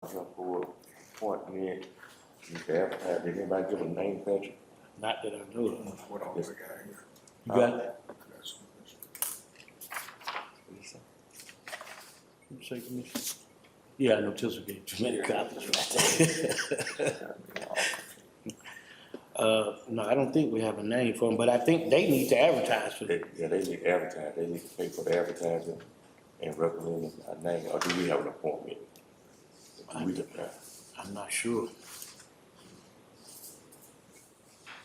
For appointment, you can advertise, did anybody give a name, Patrick? Not that I know of. What all we got here? You got it? You say, Commissioner? Yeah, I know Tissel gave too many copies right there. No, I don't think we have a name for them, but I think they need to advertise for them. Yeah, they need to advertise, they need to pay for the advertising and recommend a name, or do we have an appointment? We just, I'm not sure.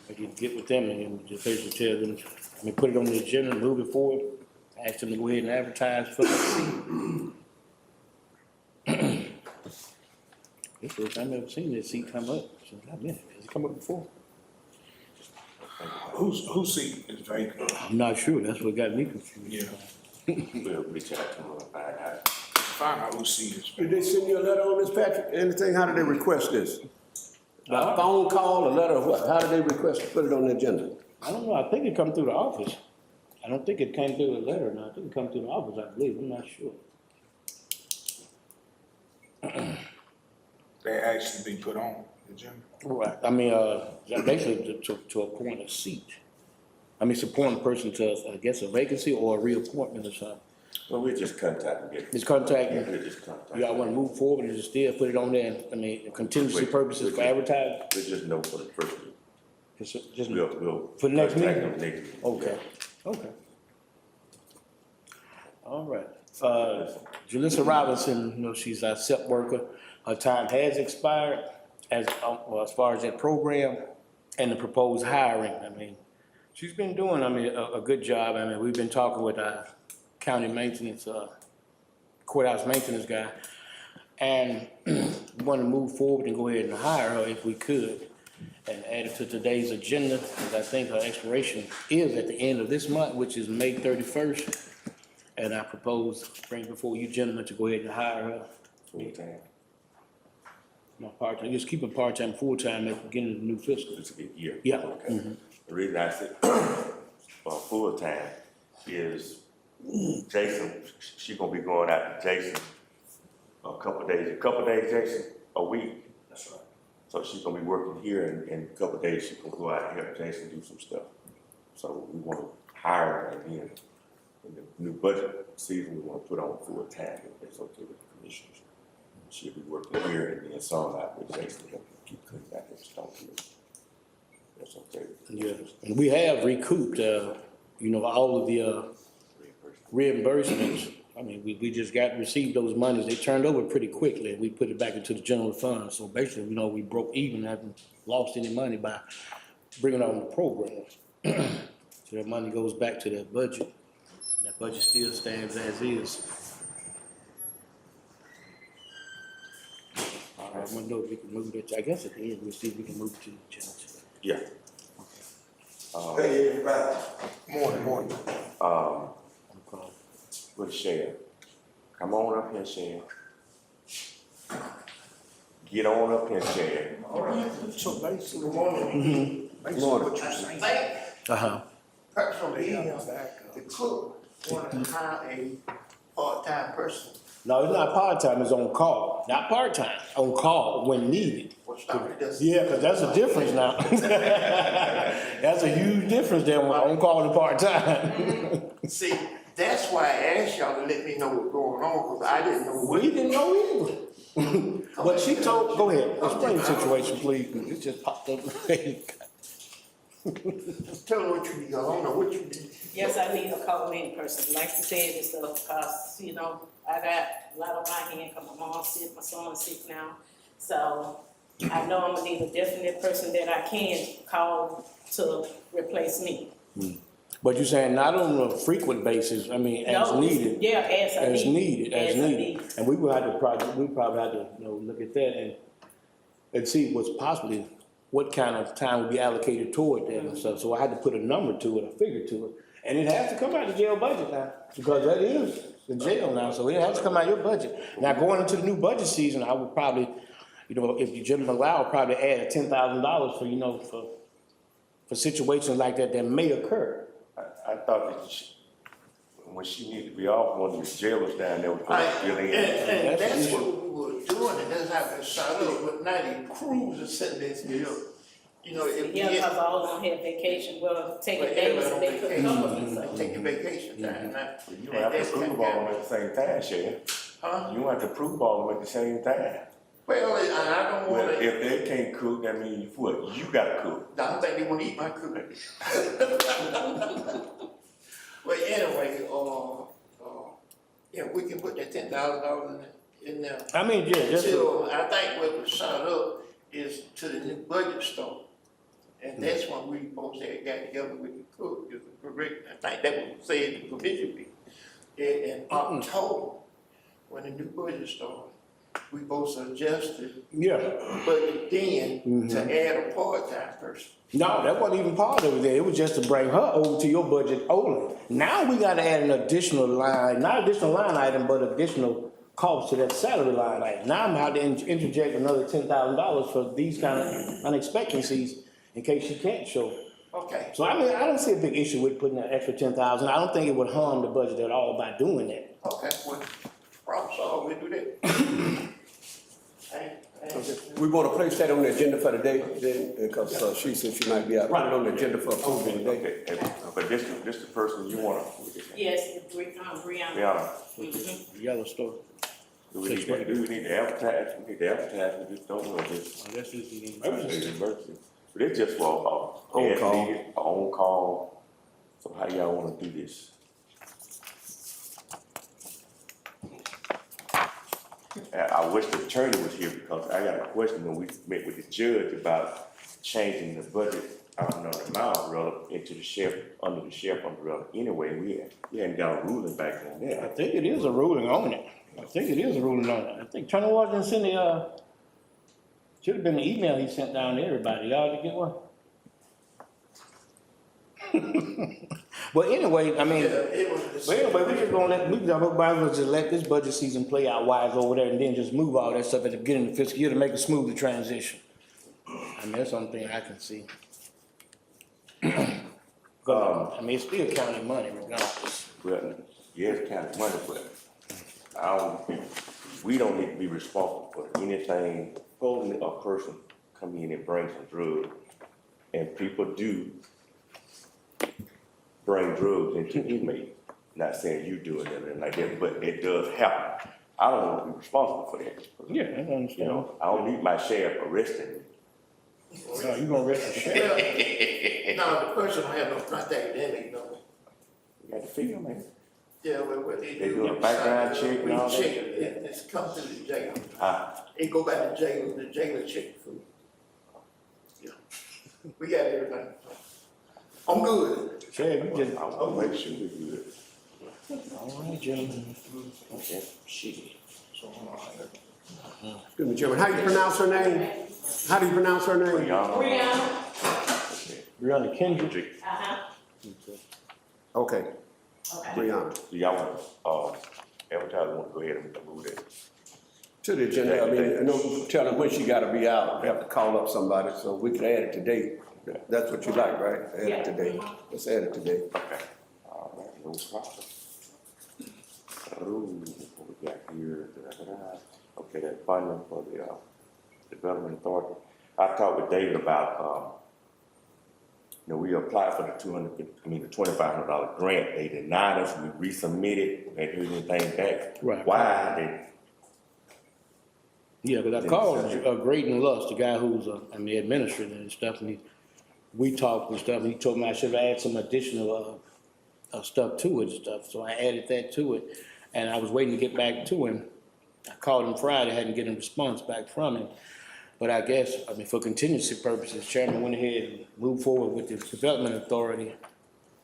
Maybe get with them and then just basically tell them, put it on the agenda, move it forward, ask them to go ahead and advertise for the seat. This is the first time I've ever seen this seat come up since I've been here. Has it come up before? Whose seat is vacant? I'm not sure. That's what got me confused. Yeah. we'll reach out to them and find out. Find out whose seat is Did vacant. they send you a letter on this, Patrick? Anything? How did they request this? A phone call, a letter, what? How did they request to put it on the agenda? I don't know. I think it come through the office. I don't think it came through a letter. No, I think it come through the office, I believe. I'm not sure. They actually be put on the agenda. Right. Basically to appoint a seat. It's appointing a person to, I guess, a vacancy or a reappointment or something. Well, we'll just contact them. It's contacting. We'll just contact Y'all wanna move forward and just still put it on there, contingency purposes for advertising? We'll just know for the first, Just we'll. For the next contact meeting? them next meeting. Okay, okay. All right. Jalissa Robinson, she's our SEP worker. Her time has expired as far as that program and the proposed hiring. She's been doing, a good job. We've been talking with our county maintenance, courthouse maintenance guy. And we want to move forward and go ahead and hire her if we could and add it to today's agenda, because I think her expiration is at the end of this month, which is May 31st. And I propose to bring before you gentlemen to go ahead and hire her. Full time. No, part-time, just keep it part-time, full-time at the beginning of the new fiscal. It's a good year. Yeah. Okay. The reason I said, full time is Jason, she gonna be going out to Jason a couple days, Jason, a week. That's right. So she's gonna be working here and a couple days she can go out and help Jason do some stuff. So we wanna hire her and then in the new budget season, we wanna put on full time if that's okay with the commissioners. She'll be working here and then some out with Jason to help keep cutting back and stuff here. That's okay. Yeah, and we have recouped, all of the, reimbursements. We just received those monies. They turned over pretty quickly and we put it back into the general fund. So basically, we broke even, haven't lost any money by bringing on the programs. So that money goes back to that budget. That budget still stands as is. All right, I want to know if we can move it. I guess at the end, we'll see if we can move it to the general. Yeah. Hey, everybody. Morning. Okay. With Shan. Come on up here, Shan. Get on up here, Shan. So basically, Good morning. Morning. I think Uh-huh. personally, the cook wanted to hire a part-time person. No, it's not part-time, it's on call, not part-time, on call when needed. What's that? Yeah, because that's a difference now. That's a huge difference than on call and part-time. See, that's why I asked y'all to let me know what's going on, because I didn't know We what. didn't know either. But she told, go ahead, explain the situation, please, it just popped up. Tell me what you need, I don't know what you need. Yes, I need a call-in person, like you said, and stuff, because, I got a lot on my hand, because my mom's sick, my son's sick now. So I know I'm gonna need a definite person that I can call to replace me. But you're saying not on a frequent basis, as No, needed. Yeah, as I need. As needed. And we probably have to, look at that and see what kind of time would be allocated toward that and stuff. So I had to put a number to it, a figure to it. And it has to come out of the jail budget now, because that is the jail now, so it has to come out of your budget. Now, going into the new budget season, I would probably, if you gentlemen allow, probably add $10,000 for situations like that may occur. I thought that when she needed to be off, one of the jailers down there was gonna fill in. And that's what we were doing, and that's just have to shut up, but now the crews are sitting there still. You know, if we Yeah, get, cause all of them had vacation, well, taking but days everybody and on they couldn't cover me, vacation, so. taking vacation time now. You don't have to approve all of them at the same time, Shay. Huh? You don't have to approve all of them at the same time. Well, I don't Well, wanna, if they can't cook, that means what? You gotta cook. I don't think they wanna eat my cooking. Well, anyway, yeah, we can put that $10,000 in there. I mean, yeah, just, Till, I think what was shot up is to the new budget store. And that's when we both had got together with the cook, is the correct, I think that was said the provision be. In October, when the new budget started, we both suggested yeah. budget then to add a part-time person. No, that wasn't even part of it there. It was just to bring her over to your budget only. Now we gotta add an additional line, not additional line item, but additional cost to that salary line item. Now I'm about to interject another $10,000 for these kind of unexpectancies in case she can't show. Okay, So I mean, I don't see a big issue with putting that extra 10,000. I don't think it would harm the budget at all by doing that. okay, well, problem solved, we do that. We wanna place that on the agenda for today, then, because she said she might be out, put it on the agenda for approval today. Okay, but this the person you wanna. Yes, Brianna. Yeah. Mhm. Yellowstone. Do we need to advertise? We need to advertise, we just don't know this. That's just the Emergency. But it's just for, On call. On call. So how y'all wanna do this? I wish the attorney was here because I got a question when we met with the judge about changing the budget, I don't know, the amount umbrella into the sheriff, under the sheriff umbrella. Anyway, we hadn't got a ruling back on I that. think it is a ruling on it. I think it is a ruling on it. I think Attorney Washington sent the, should have been the email he sent down to everybody. Y'all did get one? Well, anyway, I mean, Yeah, it was. well, anyway, we just gonna just let this budget season play out wise over there and then just move all that stuff at the beginning of the fiscal year to make a smoother transition. I mean, that's the only thing I can see. I mean, it's still county money regardless. Well, yes, kind of money, but we don't need to be responsible for anything. Supposing a person come in and bring some drugs, and people do bring drugs into inmates. Not saying you do it and like that, but it does happen. I don't want to be responsible for that. Yeah, I understand. You know, I don't need my sheriff arresting me. No, you gonna rest the sheriff. No, the person don't have no contact with them, you know. You got to figure, man. Yeah, what they They do. do a background check We and all that? check it, it's come through the jail. Ah, It go back to jail, the jailer check the food. Yeah, we got everything. I'm good. Sheriff, you just, I want to make sure we do it. all right, gentlemen. Okay, shit. Excuse me, Chairman, how you pronounce her name? How do you pronounce her name? Brianna. Okay. Brianna Kendrick. Uh-huh. Okay, Okay. Brianna. Do y'all want, advertise, want to go ahead and move that? To the agenda, I mean, no, tell her when she gotta be out, we have to call up somebody, so we can add it today. That's what you like, right? Add it today. Let's add it today. Okay. All right, no problem. Oh, what we got here? Da-da-da-da. Okay, that funding for the, Development Authority. I talked with David about, we applied for the $2,500 grant. They denied us. We resubmitted. They didn't hear anything back. Right. Why? Yeah, because I called Graydon Lust, the guy who's, the administrator and stuff, and we talked and stuff, and he told me I should add some additional, stuff to it and stuff, so I added that to it, and I was waiting to get back to him. I called him Friday, hadn't get a response back from him, but I guess, for contingency purposes, Chairman went ahead and moved forward with the Development Authority,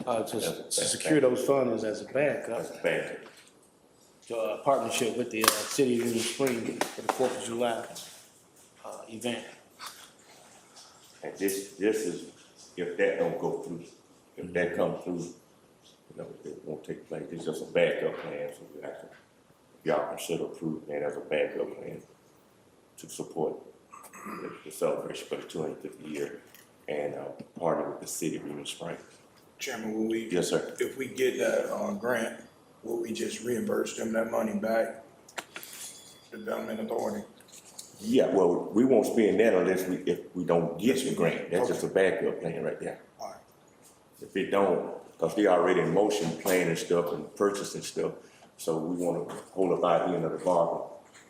to secure those funds as a backup. That's bad. Partnership with the City of Union Spring for the 4th of July event. And this is, if that don't go through, if that comes through, it won't take place. It's just a backup plan, so we actually, y'all consider approving that as a backup plan to support the celebration for the 250th year and partner with the City of Union Spring. Chairman, will we? Yes, sir. If we get that, grant, will we just reimburse them that money back? Development Authority? Yeah, well, we won't spend that unless if we don't get the grant, that's just a backup plan right there. Alright. If it don't, cause they already in motion planning stuff and purchasing stuff, so we wanna hold up our end of the bargain,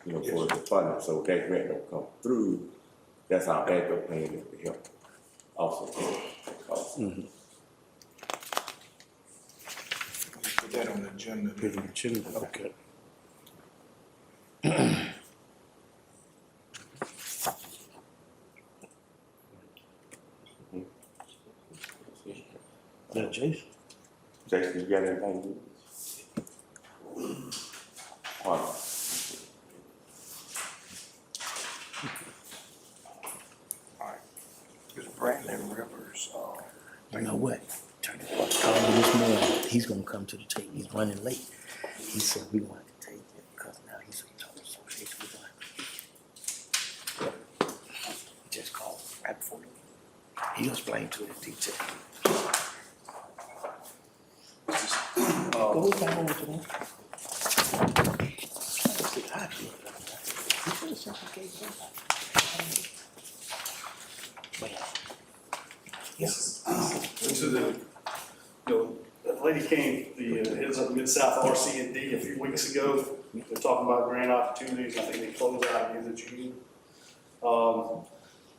you know, for the funding, so if that grant don't come through, that's our backup plan is to help also. Put that on the agenda. Pretty much, okay. Yeah, Jason? Jason, you got anything? All right. Alright. It's Bradley Rivers, You know what? Attorney Bullock called me this morning. He's gonna come to the table. He's running late. He said we want to take it because now he's a total association. We're going. Just called right before the meeting. He'll explain to it in detail. Go back over to them. To the, the lady came, the heads up Mid-South RC&D a few weeks ago. They're talking about grant opportunities. I think they close out at the end of June.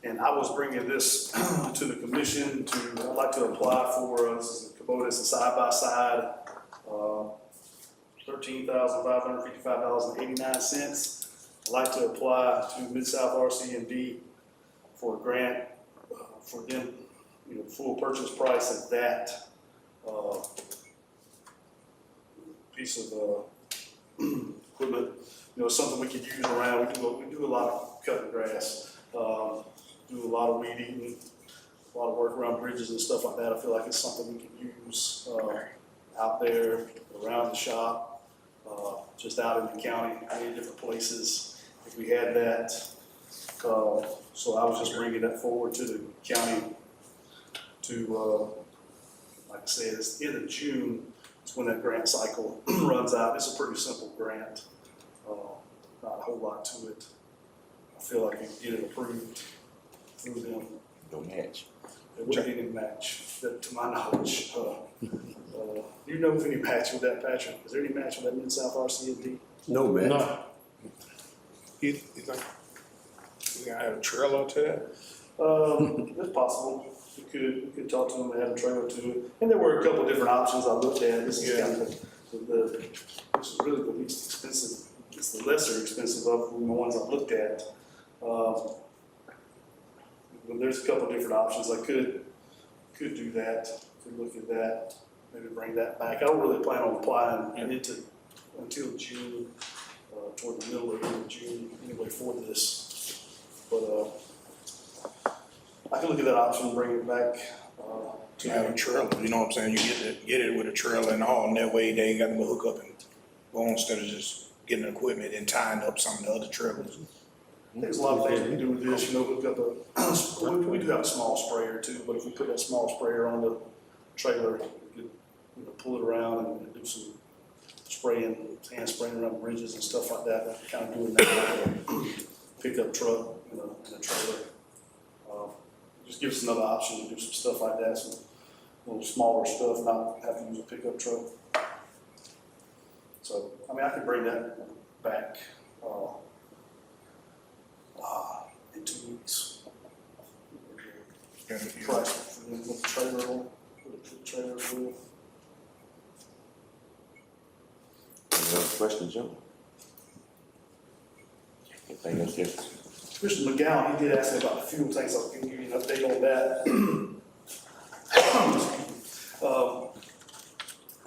And I was bringing this to the commission I'd like to apply for, this is Kubota, it's a side-by-side, $13,555.89. I'd like to apply to Mid-South RC&D for a grant for them, full purchase price of that piece of equipment. Something we could use around. We do a lot of cutting grass, do a lot of weed eating, a lot of work around bridges and stuff like that. I feel like it's something we could use out there around the shop, just out in the county, many different places. If we had that, so I was just bringing that forward to the county to, like I said, it's the end of June. It's when that grant cycle runs out. It's a pretty simple grant, not a whole lot to it. I feel like we can get it approved through them. No match. There wouldn't be any match, to my knowledge. Do you know of any match with that, Patrick? Is there any match with that Mid-South RC&D? No, man. No. you think we gotta add a trailer to that? It's possible. We could talk to them, they had a trailer to it. And there were a couple of different options I looked at. This is kind of this is really the least expensive. It's the lesser expensive of the ones I looked at. But there's a couple of different options. I could do that, could look at that, maybe bring that back. I don't really plan on applying until June, toward the middle or end of June, anyway, for this. But I can look at that option and bring it back. To have a trailer, you know what I'm saying? You get it with a trailer and all, and that way they ain't got to go hook up and go on instead of just getting the equipment and tying up some of the other trailers. There's a lot of things we can do with this, hook up we do have a small sprayer too, but if we put that small sprayer on the trailer, we could pull it around and do some spraying, hand spraying around bridges and stuff like that, kind of doing that like a pickup truck, in a trailer. Just gives us another option to do some stuff like that, some little smaller stuff, not have to use a pickup truck. So, I mean, I could bring that back, in 2 weeks. Price for the trailer on, put the trailer with. Any other questions, Joe? Anything else here? Mr. McGowan, he did ask me about the fuel tanks. I'll give you an update on that.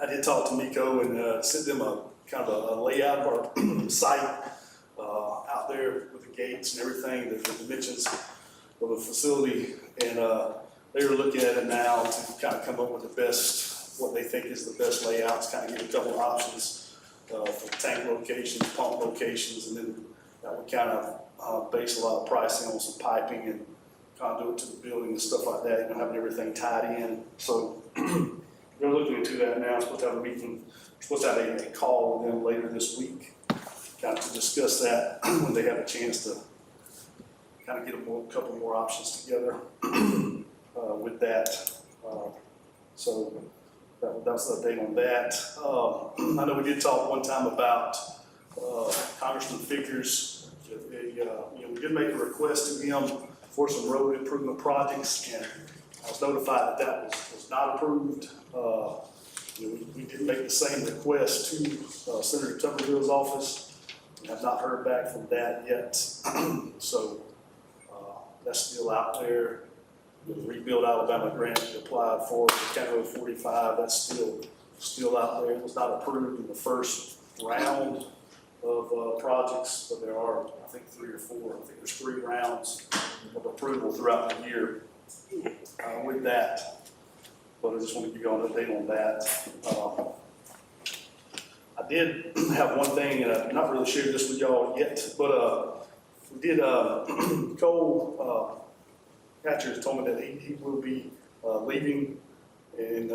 I did talk to Nico and sent them a kind of a layout of our site out there with the gates and everything, the dimensions of the facility. And they were looking at it now to kind of come up with the best, what they think is the best layouts, kind of give a couple of options for tank locations, pump locations, and then that would kind of base a lot of pricing on some piping and conduit to the building and stuff like that, having everything tied in. So they're looking into that now. Supposed to have a meeting, supposed to have a call with them later this week, kind of to discuss that when they have a chance to kind of get a couple more options together with that. So that's the update on that. I know we did talk one time about Congressman Figures. We did make a request to him for some road improvement projects, and I was notified that was not approved. We did make the same request to Senator Tuberville's office. We have not heard back from that yet. So that's still out there. The Rebuild Alabama grant we applied for, County Road 45, that's still out there. It was not approved in the first round of projects, but there are, I think, 3 or 4. I think there's 3 rounds of approval throughout the year with that. But I just want to give you all an update on that. I did have one thing, and I've not really shared this with y'all yet, but we did, Cole Hatcher has told me that he will be leaving, and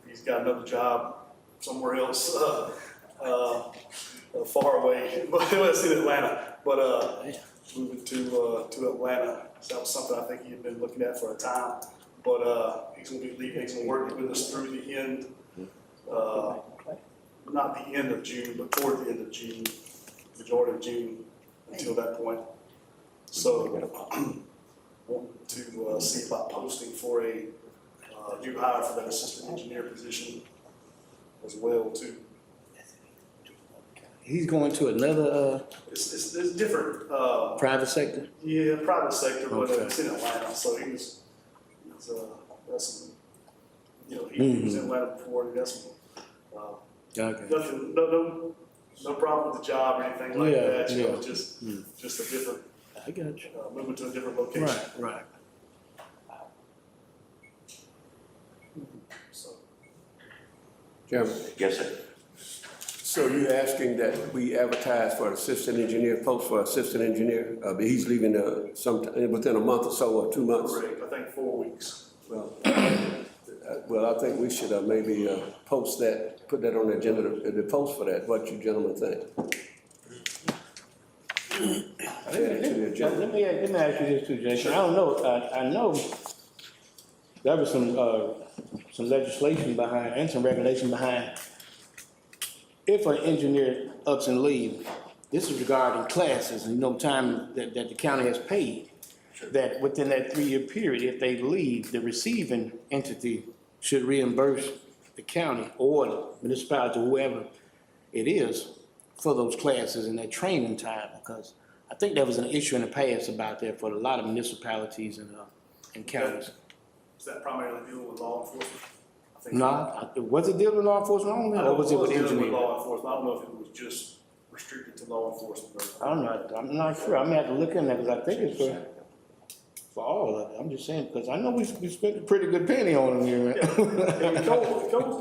he's got another job somewhere else, far away, but it's in Atlanta, but moving to Atlanta. So that was something I think he had been looking at for a time, but he's going to be leaving. He's going to work with us through the end, not the end of June, but toward the end of June, majority of June until that point. So want to see about posting for a new hire for that assistant engineer position as well too. He's going to another, It's different. private sector? Yeah, private sector, but Okay. it's in Atlanta, so he's that's some, he was in Atlanta before, and that's Okay. nothing, no problem with the job or anything like Yeah, that, yeah. just a different, I got you. moving to a different location. Right. So, Chairman, Yes, sir. so you're asking that we advertise for an assistant engineer, post for assistant engineer? He's leaving within a month or so, or 2 months? correct, I think 4 weeks. Well, I think we should maybe post that, put that on the agenda, the post for that, what you gentlemen think? Add it to the agenda. Let me ask you this too, Jason. I don't know, I know there was some legislation behind, and some regulation behind, if an engineer ups and leaves, this is regarding classes and time that the county has paid, that within that 3-year period, if they leave, the receiving entity should reimburse the county or the municipality, whoever it is, for those classes and that training time, because I think there was an issue in the past about that for a lot of municipalities and counties. Is that primarily dealing with law enforcement? I think No, was it dealing with law enforcement only, or was it with dealing with engineering? law enforcement. I don't know if it was just restricted to law enforcement or. I'm not sure, I'm gonna have to look in there, because I think it's for all of it. I'm just saying, because I know we spent a pretty good penny on them here. And Cole's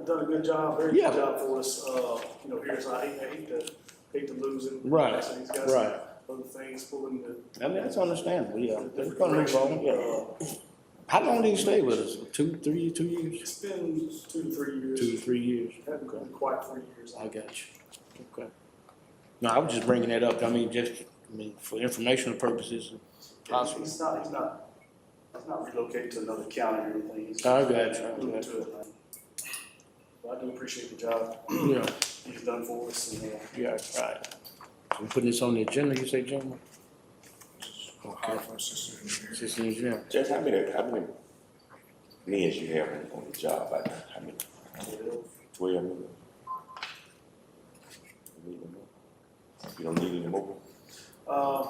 done a good job, very Yeah. good job for us, here, so I hate to lose him. Right, So he's got right. some other things pulling the. I mean, that's understandable, yeah. They're different gonna move direction. on, yeah. How long did he stay with us? 2 years? It's been 2 to 3 years. 2 to 3 years. Hasn't been quite 3 years. I got you. Okay. No, I was just bringing that up. I mean, for informational purposes, possible. He's not relocated to another county or anything. He's I got you. moving to Atlanta. But I do appreciate the job Yeah, he's done for us, and, yeah, right. So we're putting this on the agenda, you say, gentlemen? Okay. Assistant engineer. Judge, how many men you have on the job right now? How many? 12 men? You need any more? You don't need any more?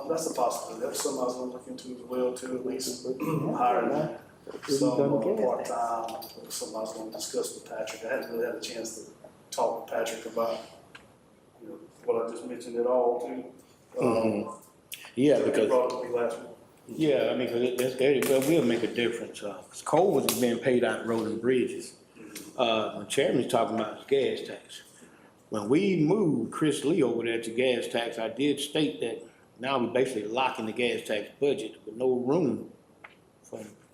that's a possibility. That's something I was gonna look into as well, too, at least hiring some part-time. Something I was gonna discuss with Patrick. I hadn't really had a chance to talk with Patrick about, what I just mentioned at all, too. Yeah, He because, brought it to me last week. yeah, I mean, that will make a difference. 'Cause Cole was being paid out of road and bridges. The chairman's talking about his gas tax. When we moved Chris Lee over there to gas tax, I did state that now we're basically locking the gas tax budget with no room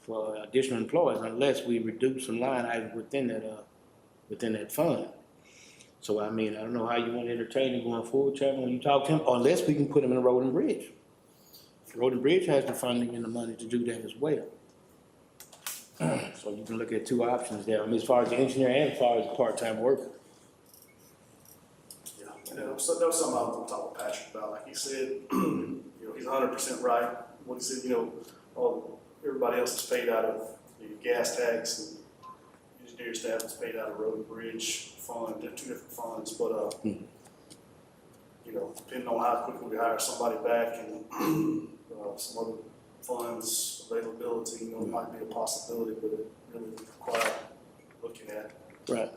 for additional employees unless we reduce some line items within that fund. So, I mean, I don't know how you want to entertain it going forward, Chairman, when you talk to him, unless we can put him in a road and bridge. Road and Bridge has the funding and the money to do that as well. So you can look at two options there, I mean, as far as the engineer and as far as the part-time worker. Yeah, and so that was something I was gonna talk with Patrick about, like he said, you know, he's 100% right. What he said, you know, everybody else is paid out of the gas tax, and engineer staff is paid out of road and bridge fund, they're two different funds, but, you know, depending on how quickly we hire somebody back and, some other funds availability, you know, it might be a possibility, but it really requires looking at. Right.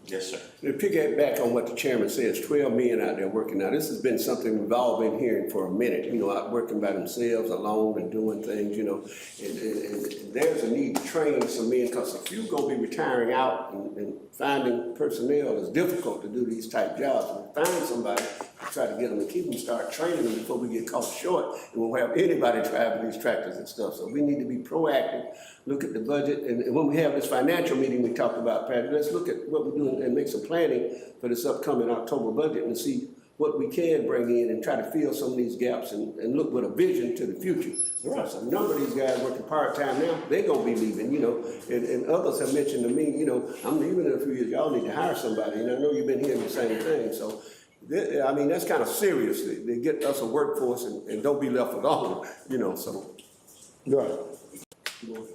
Yes, sir. To pick it back on what the chairman says, 12 men out there working. Now, this has been something we've all been hearing for a minute, you know, out working by themselves alone and doing things, you know. And there's a need to train some men, because if you're gonna be retiring out and finding personnel, it's difficult to do these type jobs. If we find somebody, try to get them and keep them, start training them before we get caught short, and we'll have anybody driving these tractors and stuff. So we need to be proactive, look at the budget, and when we have this financial meeting we talked about, Patrick, let's look at what we're doing and make some planning for this upcoming October budget and see what we can bring in and try to fill some of these gaps and look with a vision to the future. Because a number of these guys working part-time now, they're gonna be leaving, you know, and others have mentioned to me, you know, I'm leaving in a few years, y'all need to hire somebody, and I know you've been hearing the same thing, so I mean, that's kind of serious. They get us a workforce and don't be left alone, you know, so. Right. You know,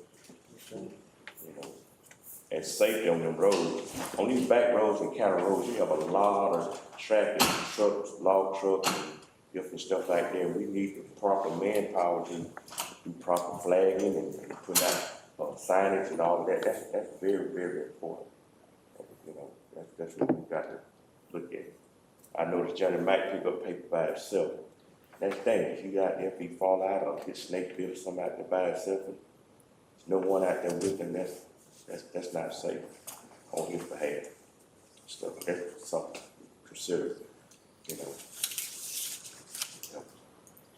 and safety on them roads. On these back roads and county roads, you have a lot of traffic, trucks, log trucks, and different stuff like that. We need the proper manpower to do proper flagging and put out signage and all of that. That's very, very important. You know, that's what we've got to look at. I noticed Johnny might pick up paper by himself. That's dangerous. You got there, if he fall out or get snake bit or something out there by himself, and there's no one out there with him, that's not safe on his behalf. So that's something to consider, you know.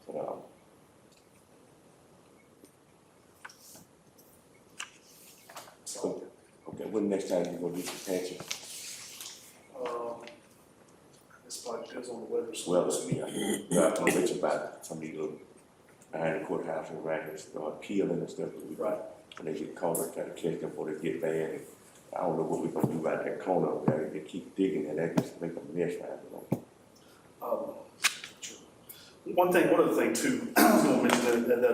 But, okay, when next time you gonna do some patching? This probably depends on the weather. Well, yeah, I mentioned about some of these little behind the courthouse and around here, killing and stuff. Right. When they get caught, try to catch them before they get bad. And I don't know what we're gonna do about that corner over there. They keep digging and that just make a mess out of it. One of the things too, I was gonna mention that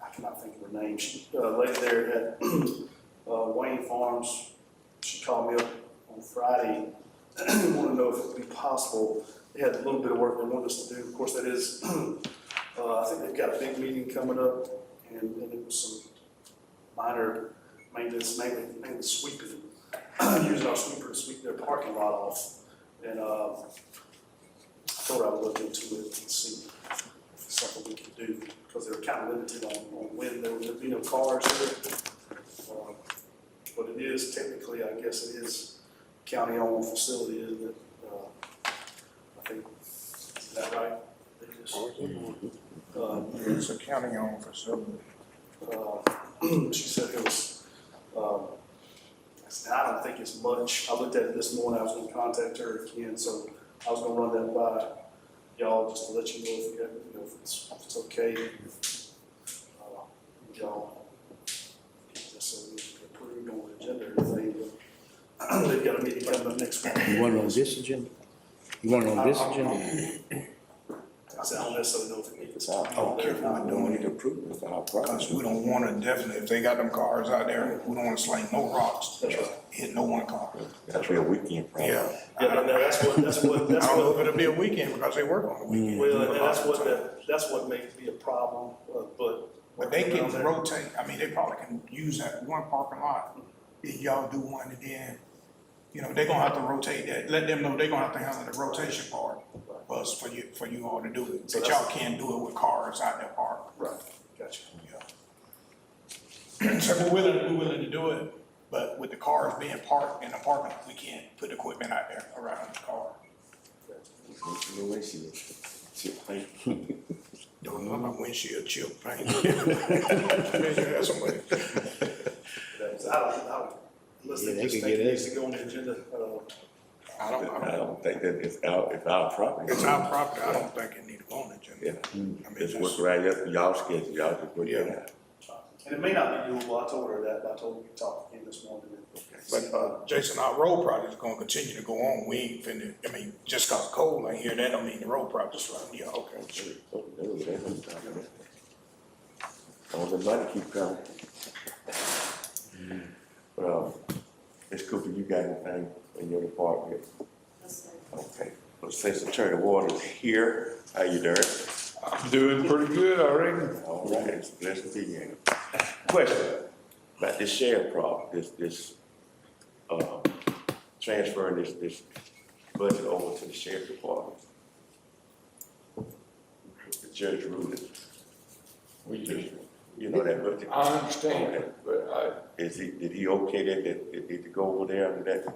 I cannot think of her name. She, lady there at Wayne Farms, she called me up on Friday. Want to know if it would be possible. They had a little bit of work they wanted us to do. Of course, that is, I think they've got a big meeting coming up, and it was some minor maintenance, mainly sweeping, using our sweeper to sweep their parking lot off. And I thought I would look into it and see if it's something we can do, because they were kind of limited on when there would be no cars there. But it is technically, I guess it is county-owned facility, isn't it? I think, is that right? It's a county-owned facility. She said it was, I don't think it's much. I looked at it this morning, I was gonna contact her again, so I was gonna run that by y'all just to let you know if you have, you know, if it's okay. Y'all, just so we can approve on the agenda or anything, but they've got a meeting coming up next week. You want it on this agenda? You want it on this agenda? I said, I don't necessarily know if it needs. It's our I don't care if I'm doing it. Approve it, it's our Because problem. we don't want to definitely, if they got them cars out there, we don't want to sling no rocks, That's right. hit no one car. That's a weekend problem. Yeah. Yeah, and that's what, I don't know if it'll be a weekend because they work on the weekend. well, and that's what may be a problem, but. But they can rotate, I mean, they probably can use that one parking lot, if y'all do one, and then, you know, they're gonna have to rotate that, let them know they're gonna have to handle the rotation part for us, for you all to do it. So But y'all can't do it with cars out there parked. Right, gotcha. Yeah. So we're willing to do it, but with the cars being parked in the parking lot, we can't put equipment out there around the car. No way she is. Chip paint. Don't know about windshield chip paint. That's somebody. I don't, unless Yeah, they they just could think get it needs it. to go on the agenda, I don't, think that it's our property. it's our property, I don't think it need to go on the Yeah, agenda. I mean, just just, work around y'all schedule, y'all just work it out. And it may not be doable, I told her that, but I told her we could talk again this morning. but, Jason, our road project is gonna continue to go on, we ain't finna, I mean, just cause coal ain't here, that don't mean the road project's right, yeah, okay. All the money keep coming. But, Ms. Cooper, you got anything in your department? Okay, well, since Attorney Ward is here, how you doing? I'm doing pretty good already. All right, it's a blessing to be here. Question about this sheriff problem, transferring this budget over to the sheriff department. The judge ruled it. You know that budget? I understand it, but Did he okay that it need to go over there under that?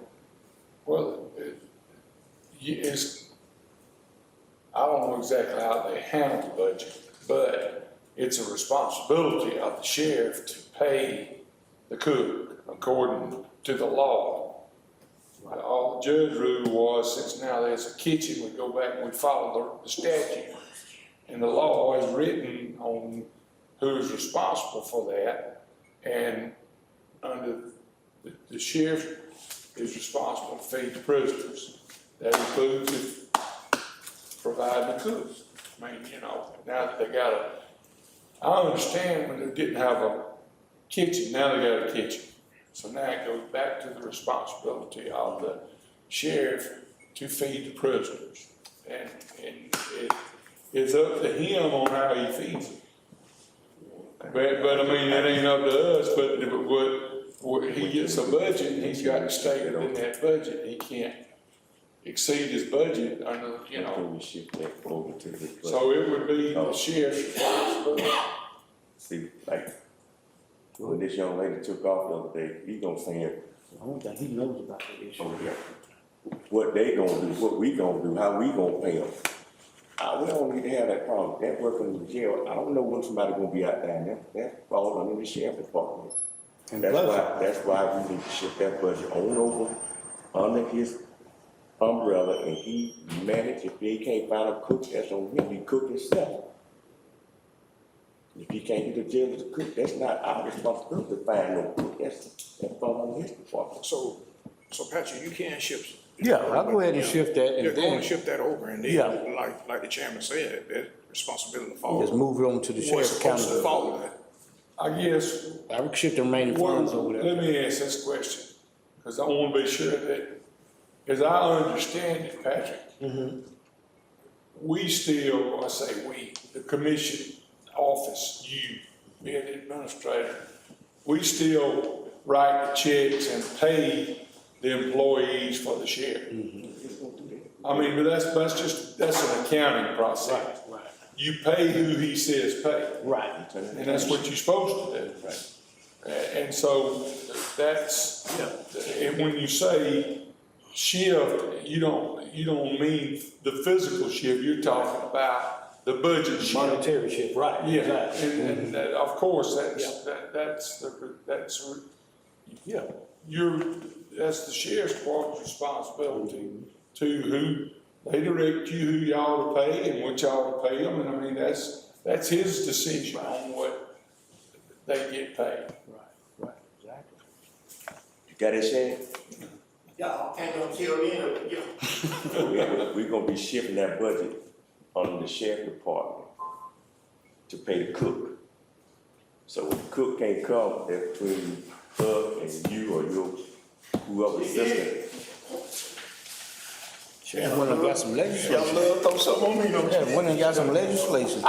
I don't know exactly how they handle the budget, but it's a responsibility of the sheriff to pay the cook according to the law. All the judge rule was, since now there's a kitchen, we go back and we follow the statute. And the law is written on who's responsible for that, and under the sheriff is responsible to feed the prisoners. That includes providing the cooks. I mean, now that they I understand when they didn't have a kitchen, now they got a kitchen. So now it goes back to the responsibility of the sheriff to feed the prisoners. And it is up to him on how he feeds them. But I mean, it ain't up to us, but what he gets a budget, and he's got to stay within that budget. He can't exceed his budget under, Can we shift that over to this budget? So it would be the sheriff's responsibility. See, like, when this young lady took off the other day, he gonna say, I don't think he knows about the issue. oh yeah, what they gonna do, what we gonna do, how we gonna pay them. We don't need to have that problem. That working in the jail, I don't know when somebody gonna be out there, that falls under the sheriff department. And That's why we need to shift that budget on over under his umbrella, and he manage. If he can't find a cook, that's on him, he cook himself. If he can't get a jail to cook, that's not our responsibility to find no cook, that falls on his department. So Patrick, you can shift. Yeah, I'll go ahead and shift that Yeah, and go and then shift that over, and then, Yeah. like the chairman said, that responsibility falls. just move it on to the What's sheriff's supposed to county. follow that? I guess, I would shift the remaining funds over there. let me ask this question, because I want to be sure that, as I understand it, Patrick, we still, I say we, the commission office, you, being the administrator, we still write the checks and pay the employees for the sheriff. I mean, but that's an accounting process. Right. You pay who he says pay. Right. And that's what you're supposed to do. Right. And so that's, and when you say shift, you don't mean the physical shift, you're talking about the budget shift. Monetary shift, right. Yeah, Exactly. and that, of course, that's the sheriff's department's responsibility to who, they direct you who y'all to pay and what y'all to pay them, and I mean, that's his decision on what they get paid. Right, exactly. You got it, Shane? Y'all can't go kill me, yeah. We're gonna be shifting that budget on the sheriff department to pay the cook. So if the cook can't come, that's between her and you or your whoever assistant. Sheriff went and got some legislation. love throw something on me, don't Yeah, went and got some legislation.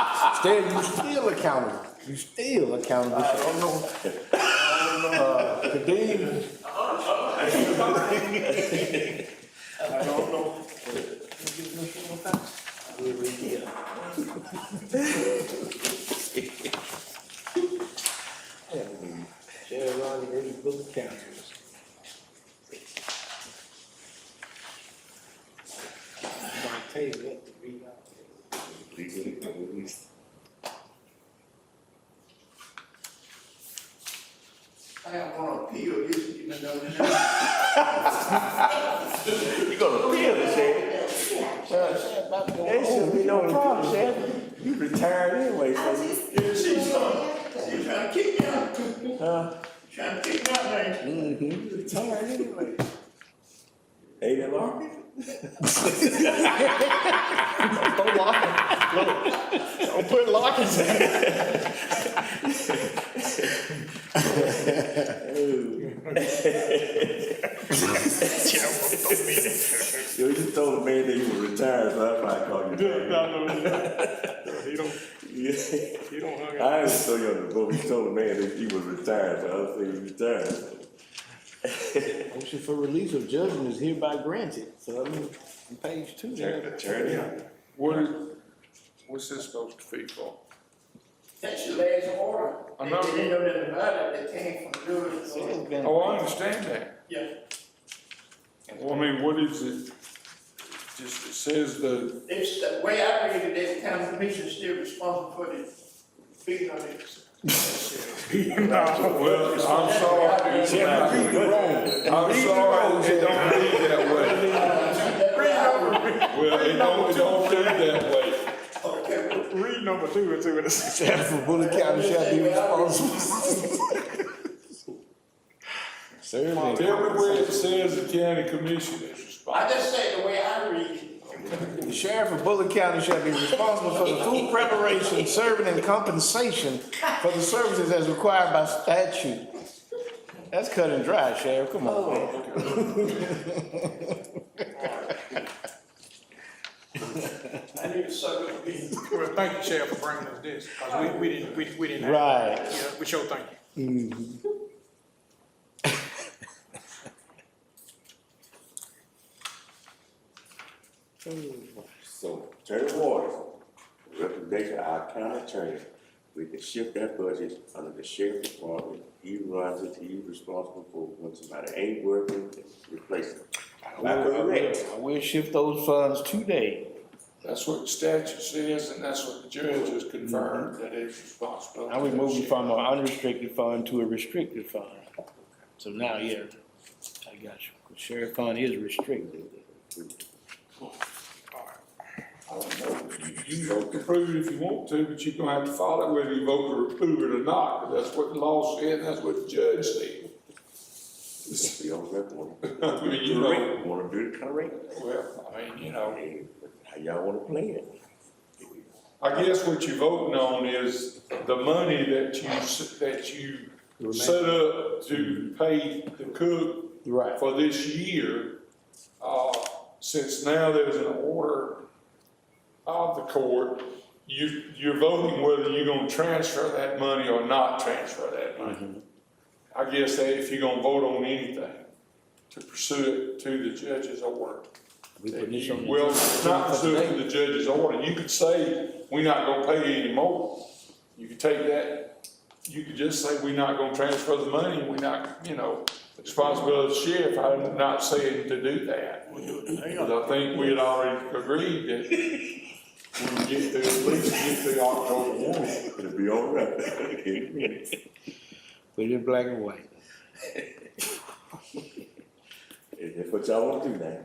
You still accountable. You still accountable. I don't know. Kadeem. I don't know. Sheriff Ronnie Eddie Bullock County. My table up to read out. Legally, at least. I am gonna appeal this, you know. You gonna appeal it, Sheriff? There should be no problem, Sheriff. You retired anyway, so. She's trying to kick me out. Trying to kick me out, man. You retired anyway. Ain't it Larkin? Don't put Larkins in. You just told the man that you were retired, so that's why I called you. He don't hang I didn't throw you on the boat, you told the man that you was retired, so I was saying you retired. Motion for release of judgment is hereby granted, so I mean, on page 2 there. Attorney. What's this supposed to be for? That's your last order. I know. They didn't know nothing about it, that came from the jury. Oh, I understand that. Yeah. Well, I mean, what is it? Just, it says It's the way I read it, that county commission is still responsible for the fee on it. well, I'm sorry. I'm sorry, it don't read that way. Well, it don't read that way. Read number 2 and see what it says. Sheriff for Bullock County shall be responsible. Certainly. Tell me where it says the county commission is I responsible. just say the way I read it. The sheriff of Bullock County shall be responsible for the food preparation, serving, and compensation for the services as required by statute. That's cut and dry, Sheriff, come on, man. I need to suck up again. Well, thank you, Sheriff, for bringing us this, because we didn't have. Right. Yeah, we sure thank you. So, Attorney Waters, recommendation of our county attorney, we can shift that budget under the sheriff department. He runs it, he's responsible for when somebody ain't working, replace them. I will shift those funds today. That's what the statute says, and that's what the judge has confirmed, that it's responsible. Now we moving from an unrestricted fund to a restricted fund. So now, yeah, I got you. The sheriff fund is restricted. I don't know, you vote to approve it if you want to, but you're gonna have to follow whether you vote to approve it or not, because that's what the law said, and that's what the judge said. We don't want I mean, you know, wanna do the kind of rate. well, I mean, you know, How y'all wanna play it? I guess what you're voting on is the money that you set up to pay the cook Right. for this year. Since now there's an order of the court, you're voting whether you're gonna transfer that money or not transfer that money. I guess that if you're gonna vote on anything, to pursue it to the judge's order. We put this on the- Well, not pursue it to the judge's order. You could say, we're not gonna pay you anymore. You could take that, you could just say, we're not gonna transfer the money, we're not, you know, responsibility of the sheriff, I'm not saying to do that. Because I think we had already agreed that when we get to, at least get to October 1. It'll be all right. In a minute. Put it in black and white. That's what y'all wanna do now.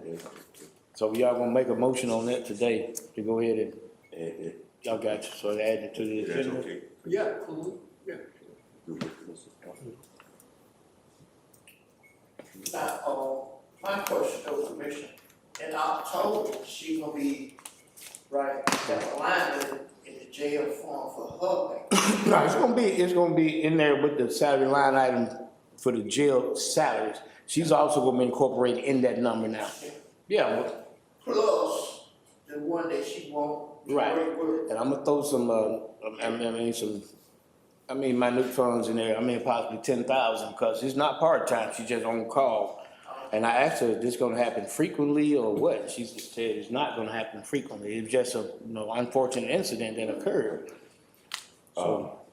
So y'all gonna make a motion on that today to go ahead And y'all got you, so add it to the that's agenda. okay. Yeah, cool. Yeah. Do it, Mr. Council. Now, my question though, Commissioner, in October, she gonna be, right, got a line in the jail form for her. No, it's gonna be in there with the salary line item for the jail salaries. She's also gonna be incorporated in that number now. Yeah, but- Plus the one that she won't. Right. break with. and I'm gonna throw some, minute funds in there, possibly 10,000, because it's not part-time, she's just on call. And I asked her, is this gonna happen frequently or what? She said it's not gonna happen frequently, it's just a, unfortunate incident that occurred.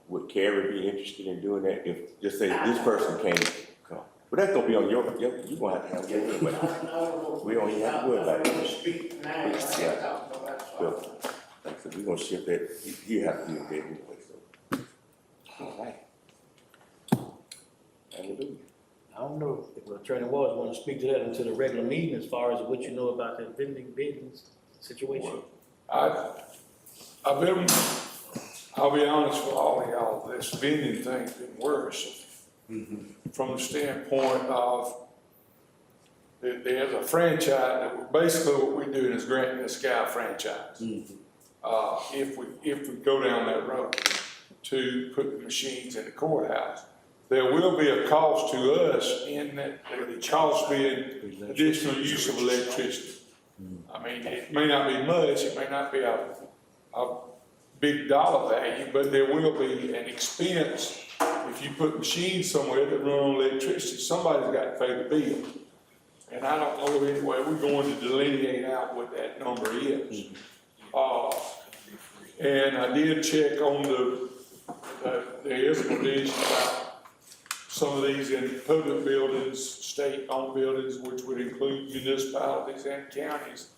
Would Carrie be interested in doing that if, just say this person can't come? But that's gonna be on you gonna have to have it. We don't even have to worry about it. Speak now, I ain't talking about it. Well, like I said, we're gonna shift that, he has to be in bed anyway, so. All right. That'll do Attorney Ward, want to speak to that into the regular meeting as far as what you know about the vending bidding situation? I've been, I'll be honest with all of y'all, this vending thing's been worse. From the standpoint of, there's a franchise, that basically what we're doing is granting this guy a franchise. If we go down that road to put the machines in the courthouse, there will be a cost to us in that, the cost being additional use of electricity. I mean, it may not be much, it may not be a big dollar value, but there will be an expense. If you put machines somewhere that run on electricity, somebody's got to pay the bill. And I don't know anyway, we're going to delineate out what that number is. And I did check on there is a provision about some of these in public buildings, state-owned buildings, which would include municipalities and counties,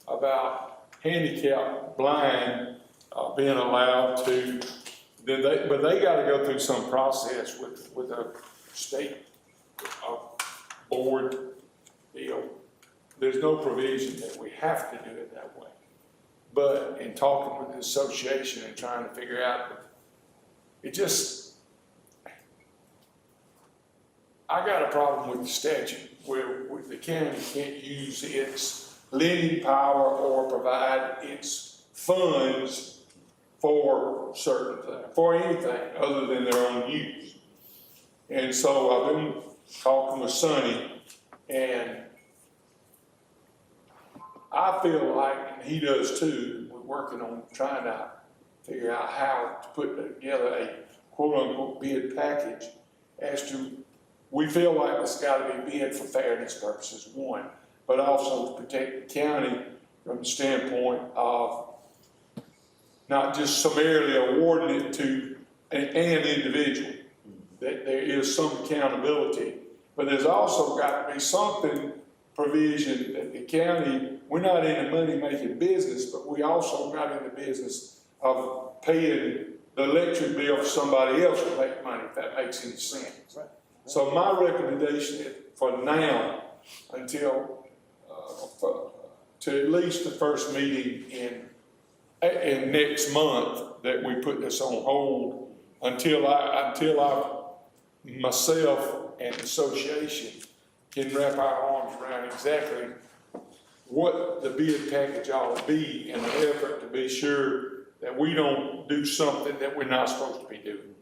about handicapped blind being allowed to, but they gotta go through some process with a state board deal. There's no provision that we have to do it that way. But in talking with the association and trying to figure out, I got a problem with the statute where the county can't use its lending power or provide its funds for certain things, for anything other than their own use. And so I've been talking with Sonny, and I feel like, and he does too, we're working on trying to figure out how to put together a quote-unquote bid package as to, we feel like it's gotta be bid for fairness purposes, one, but also to protect the county from the standpoint of not just summarily awarding it to an individual, that there is some accountability, but there's also got to be something, provision that the county, we're not in the money-making business, but we also not in the business of paying the electric bill for somebody else to make money, if that makes any sense. Right. So my recommendation is for now, until, to at least the first meeting in next month, that we put this on hold until myself and the association can wrap our arms around exactly what the bid package ought to be in an effort to be sure that we don't do something that we're not supposed to be doing.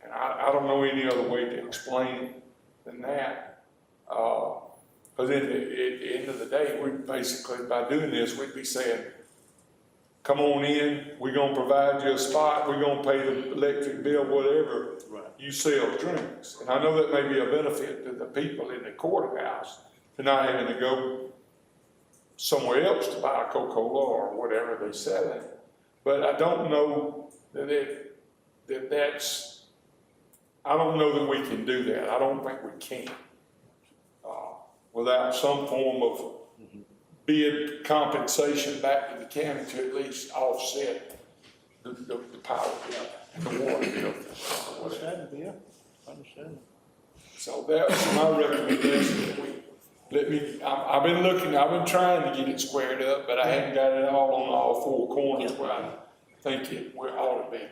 And I don't know any other way to explain it than that. Because at the end of the day, we basically, by doing this, we'd be saying, come on in, we're gonna provide you a spot, we're gonna pay the electric bill, whatever, right. You sell drinks. And I know that may be a benefit to the people in the courthouse to not having to go somewhere else to buy a Coca-Cola or whatever they're selling. But I don't know that's, I don't know that we can do that. I don't think we can. Without some form of bid compensation back to the county to at least offset the power bill and the water bill. Understandable, yeah, understandable. So that's my recommendation. I've been trying to get it squared up, but I haven't got it all on all four corners where I think we ought to be.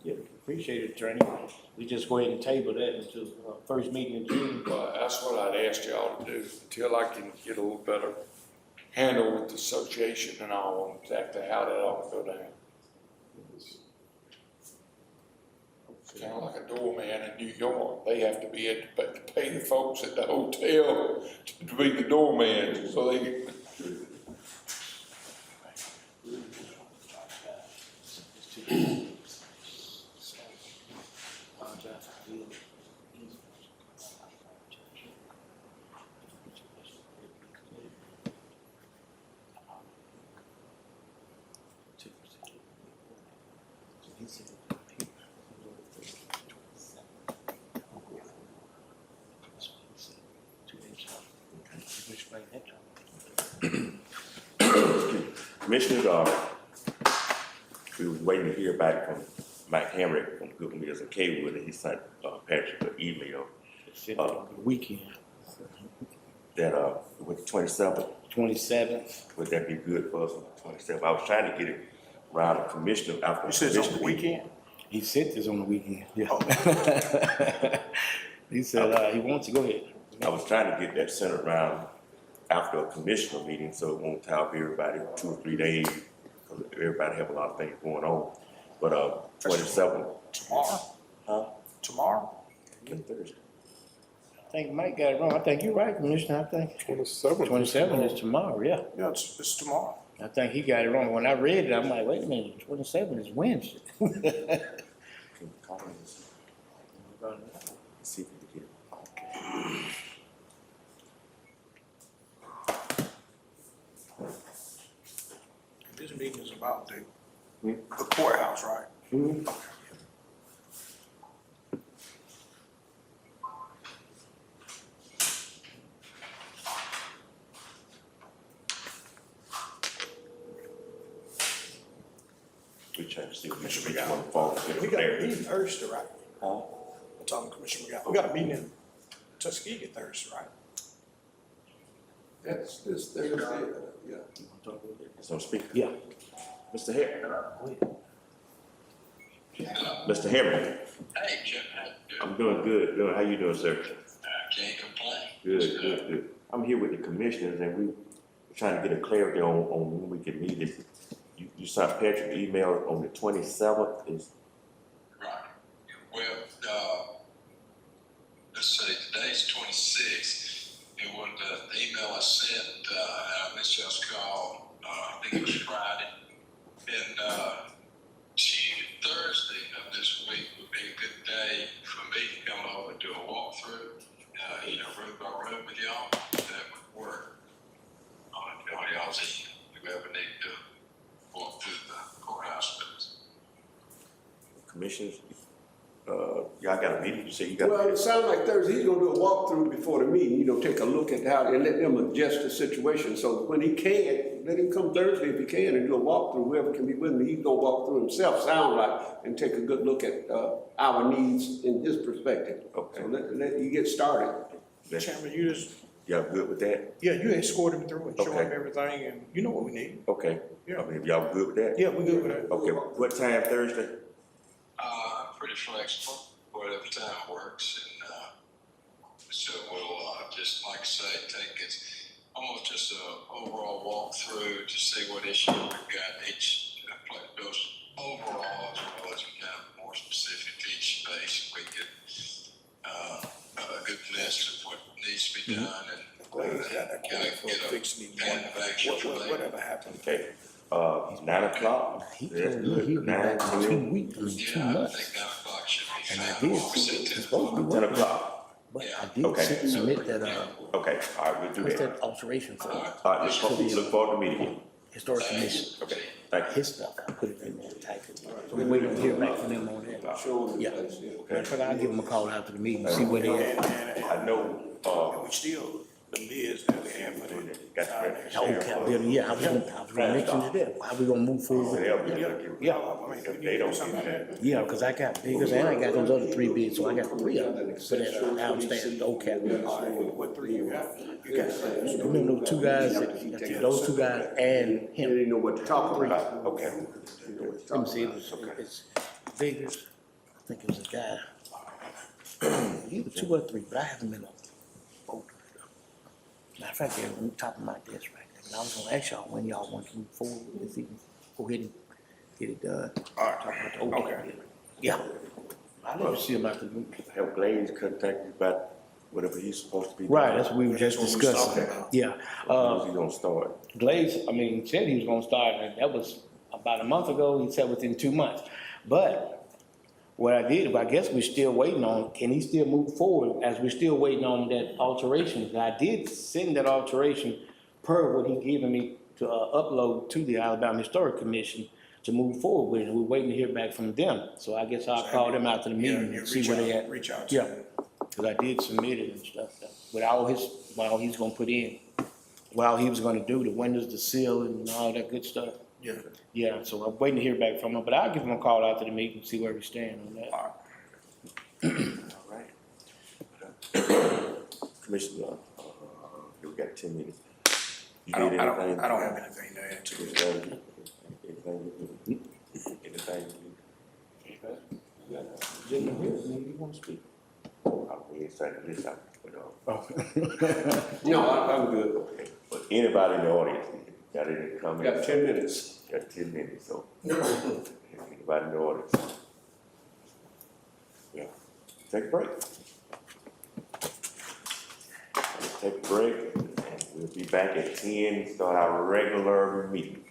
Yeah, appreciate it, Attorney. We just go ahead and table that until first meeting in June. That's what I'd asked y'all to do until I can get a little better handle with the association and all on exactly how that ought to go down. It's kind of like a doorman in New York. They have to be able to pay the folks at the hotel to be the doorman, so they can. Commissioners, we was waiting to hear back from Mike Hamrick from Good Meals and Kaywood, and he sent, Patrick an email Weekend, that, with the 27th, 27th. would that be good for us on the 27th? I was trying to get it around the commissioner, after You the said it's on commissioner the meeting. weekend? He sent this on the weekend, yeah. Oh. He said, he wants to go ahead. I was trying to get that sent around after a commissioner meeting, so it won't tie up everybody 2 or 3 days, because everybody have a lot of things going on. But, 27th, Tomorrow? huh? Tomorrow? Thursday. I think Mike got it wrong. I think you're right, Commissioner. I think 27th. 27 is tomorrow, yeah. Yeah, it's tomorrow. I think he got it wrong. When I read it, I'm like, wait a minute, 27 is Wednesday. Can you call him and see if we can get it? This meeting is about the courthouse, right? We trying to see which Commissioner one McGowan. falls in We got a there. meeting Thursday, right? Huh? I'm talking to Commissioner McGowan. We got a meeting in Tuskegee Thursday, right? That's this Thursday, yeah. It's on speaker. Yeah. Mr. Harris. Mr. Hamrick, Hey, Jim, I'm doing good. Good. How you doing, sir? I can't complain. Good, good, good. I'm here with the commissioners, and we're trying to get a clarity on when we can meet it. You sent Patrick an email on the 27th, is, Right. Well, let's see, today's 26th. It was the email I sent, I missed y'all's call, I think it was Friday. And, Thursday of this week would be a good day for me to come over and do a walkthrough, room by room with y'all. That would work on y'all's end, if we ever need to walk through the courthouse with us. commissioners, y'all got a meeting, you say you got a Well, meeting? it sounds like Thursday, he's gonna do a walkthrough before the meeting, take a look at how, and let them adjust the situation. So when he can, let him come Thursday if he can and do a walkthrough, whoever can be with me, he's gonna walk through himself, sound like, and take a good look at, our needs in his perspective. Okay. So let you get started. Chairman, you just, Y'all good with that? yeah, you escort him through and show him Okay. everything, and you know what we need. Okay. Yeah. I mean, if y'all good with that? Yeah, we good with that. Okay, what time Thursday? I'm pretty flexible, whatever time works, and, so we'll, just, like I say, take it, almost just a overall walkthrough to see what issues we've got each, those overall, as well as kind of more specific to each space, we get, a good list of what needs to be done, and, Glad he's got that kind quote of for get a fixing these plan of action for later. whatever happened. Okay, 9 o'clock? He That's told me good. he'll be back 9, in 2 10, weeks, 2 Yeah, I months. think 9 o'clock should be And I fine. did, What we said it's 10 supposed to be 10 working, o'clock. but I Okay. did submit that, Okay, all right, we'll do what's that. that alteration for All right, look forward to meeting you. historic commission? Okay, thank you. His stuff, I put it in there, type it. So we're waiting to hear back from them on that. Show him the Yeah. place, yeah. Matter of fact, I'll give them a call after the meeting, see where they at. I know, And we still, the bids that we have for the. got the Okay, Bill, yeah, I was gonna mention to them, how we gonna move forward? Yeah, I mean, we need They to don't do something like that. Yeah, cause I got biggers and I got those other 3 bids, so I got 3 of them, for that downstairs, OCAP. All right, what 3 you got? You got three. Remember those 2 guys, those 2 guys and He him. didn't know what to talk about. Okay. Let me see, it's biggers, I think it was a guy. Either 2 or 3, but I haven't been on both. Matter of fact, they're on top of my desk right there, but I was gonna ask y'all when y'all want to move forward with this evening, go ahead and get it done. All right, Talk about the okay. OCAP. Yeah. I'll let you see about the meeting. Have Glaze contact you about whatever he's supposed to be doing? Right, that's what we were just That's what we was discussing. talking about. Yeah, When's he gonna start? Glaze, I mean, said he was gonna start, and that was about a month ago, he said within 2 months. But what I did, I guess we're still waiting on, can he still move forward as we're still waiting on that alteration? I did send that alteration per what he given me to upload to the Alabama Historic Commission to move forward with it. We're waiting to hear back from them. So I guess I'll call them after the meeting Yeah, and see where they at. reach out to Yeah, them. because I did submit it and stuff, with all his, while he's gonna put in, while he was gonna do the windows, the ceiling and all that good stuff. Yeah. Yeah, so I'm waiting to hear back from him, but I'll give him a call after the meeting, see where we stand on that. All right. All right. Commissioner, we got 10 minutes. You I don't, need I don't, anything? I don't have anything to add to it. Anything you you want to speak? Oh, we ain't starting this out, but, No, I'm good. okay. But anybody in the audience, got any comments? Got 10 minutes. Got 10 minutes, so. Anybody in the audience? Yeah, take a break. Let's take a break, and we'll be back at 10, start our regular meeting.